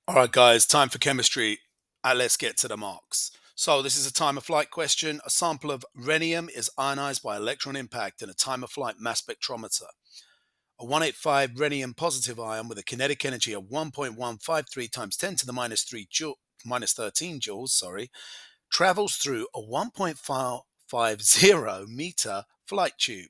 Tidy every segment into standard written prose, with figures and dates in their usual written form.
All right, guys, time for chemistry. Let's get to the marks. So, this is a time of flight question. A sample of rhenium is ionized by electron impact in a time of flight mass spectrometer. A 185 rhenium positive ion with a kinetic energy of 1.153 times 10 to the minus 3 joule, minus 13 joules, travels through a 1.550 meter flight tube.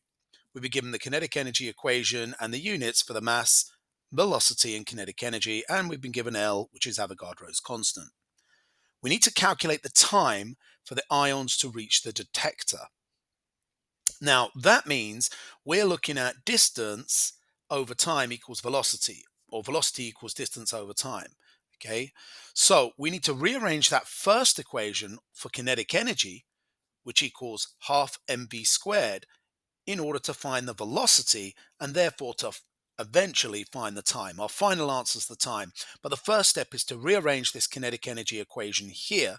We'll be given the kinetic energy equation and the units for the mass, velocity, and kinetic energy, and we've been given L, which is Avogadro's constant. We need to calculate the time for the ions to reach the detector. Now, that means we're looking at distance over time equals velocity, or velocity equals distance over time. Okay, so we need to rearrange that first equation for kinetic energy, which equals half mv squared, in order to find the velocity and therefore to eventually find the time. Our final answer is the time. But the first step is to rearrange this kinetic energy equation here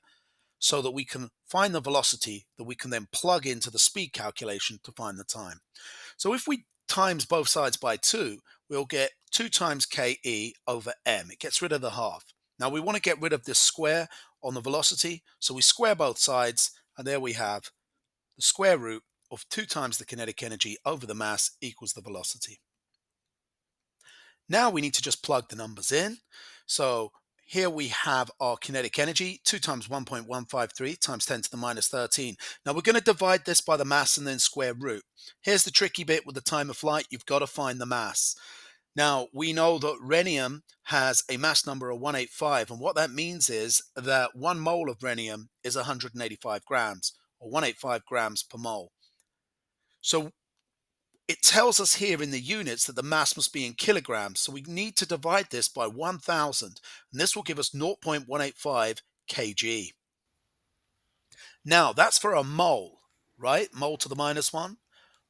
so that we can find the velocity that we can then plug into the speed calculation to find the time. So if we times both sides by 2, we'll get 2 times ke over m. It gets rid of the half. Now we want to get rid of this square on the velocity, so we square both sides, and there we have the square root of 2 times the kinetic energy over the mass equals the velocity. Now we need to just plug the numbers in. So here we have our kinetic energy, 2 times 1.153 times 10 to the minus 13. Now we're going to divide this by the mass and then square root. Here's the tricky bit with the time of flight. You've got to find the mass. Now, we know that rhenium has a mass number of 185, and what that means is that 1 mole of rhenium is 185 grams, or 185 grams per mole. So it tells us here in the units that the mass must be in kilograms, so we need to divide this by 1,000, and this will give us 0.185 kg. Now, that's for a mole, right? Mole to the minus 1.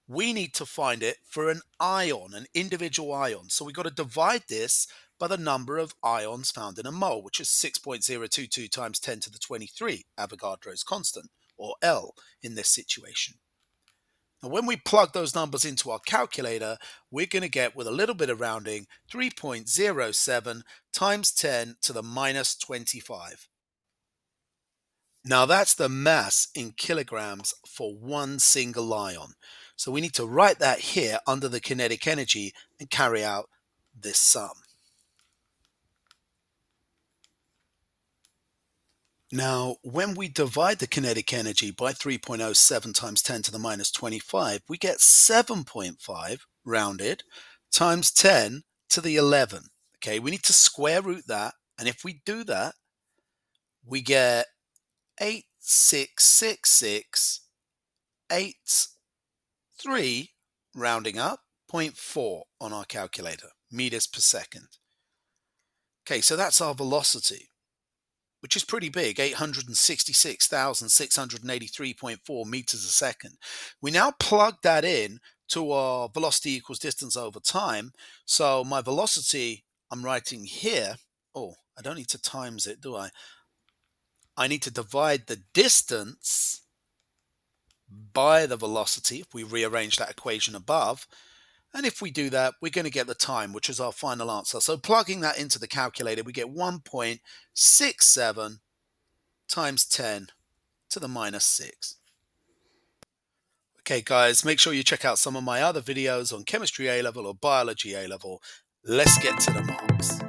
We need to find it for an ion, an individual ion. So we've got to divide this by the number of ions found in a mole, which is 6.022 times 10 to the 23, Avogadro's constant, or L in this situation. Now, when we plug those numbers into our calculator, we're going to get, with a little bit of rounding, 3.07 times 10 to the minus 25. Now that's the mass in kilograms for one single ion. So we need to write that here under the kinetic energy and carry out this sum. Now, when we divide the kinetic energy by 3.07 times 10 to the minus 25, we get 7.5 rounded times 10 to the 11. Okay, we need to square root that. And if we do that, we get 866683, rounding up, 0.4 on our calculator, meters per second. Okay, so that's our velocity, which is pretty big, 866,683.4 meters a second. We now plug that in to our velocity equals distance over time. So my velocity, I'm writing here. Oh, I don't need to times it, do I? I need to divide the distance by the velocity if we rearrange that equation above. And if we do that, we're going to get the time, which is our final answer. So plugging that into the calculator, we get 1.67 times 10 to the minus 6. Okay, guys, make sure you check out some of my other videos on chemistry A level or biology A level. Let's get to the marks.